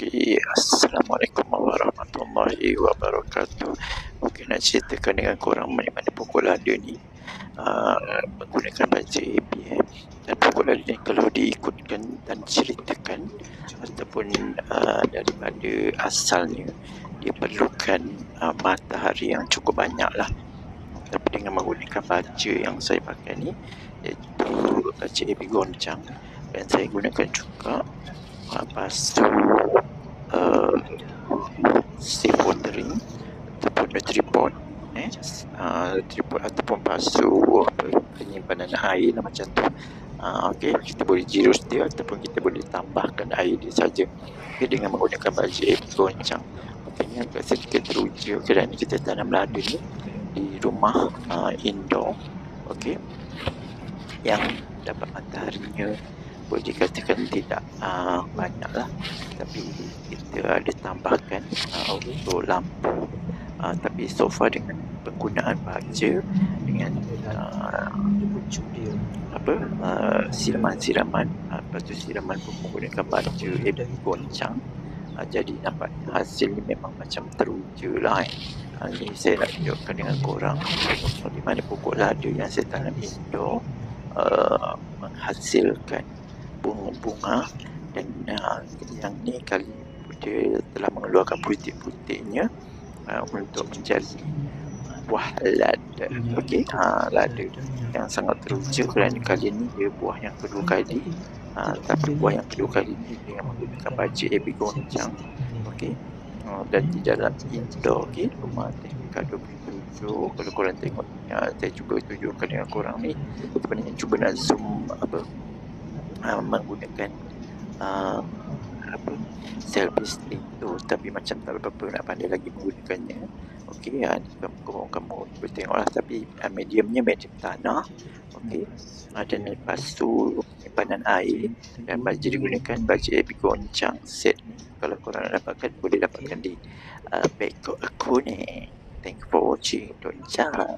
Okey, Assalamualaikum warahmatullahi wabarakatuh. Okey, nak ceritakan dengan korang mana pokok lada ni menggunakan baja AB dan pokok lada ni kalau diikutkan dan ceritakan ataupun daripada asalnya, dia perlukan matahari yang cukup banyak lah. Tapi dengan menggunakan baja yang saya pakai ni, iaitu baja AB goncang, dan saya gunakan juga pasu safe watering ataupun tripod tripod ataupun pasu penyimpanan air lah macam tu. Okey, kita boleh jirus dia ataupun kita boleh tambahkan air dia saja. Okay, dengan menggunakan baja AB goncang. Ini agak sedikit teruja kerana kita tanam lada ni di rumah indoor. Okey, yang dapat mataharinya boleh dikatakan tidak banyak lah, tapi kita ada tambahkan untuk lampu. Tapi so far dengan penggunaan baja dengan siraman-siraman, lepas tu siraman pun menggunakan baja AB goncang, jadi nampak hasil ni memang macam teruja lah. Ni saya nak tunjukkan dengan korang di mana pokok lada yang saya tanam indoor menghasilkan bunga-bunga, dan yang ni kali dia telah mengeluarkan putik-putiknya untuk menjadi buah lada. Okey, lada yang sangat teruja kerana kali ini dia buah yang kedua kali. Tapi buah yang kedua kali ini dengan menggunakan baja AB goncang. Okey, dan di dalam indoor, okey, rumah tingkat 27. Kalau korang tengok, saya cuba tunjukkan dengan korang ni, sebenarnya cuba nak zoom menggunakan self esteem tu, tapi macam tak berapa nak pandai lagi menggunakannya. Okey, kamu boleh tengoklah, tapi mediumnya medium tanah. Okey, dan lepas tu penyimpanan air, dan baju digunakan baju AB goncang set ni. Kalau korang nak dapatkan, boleh dapatkan di background aku ni. Thank you for watching. Goncang.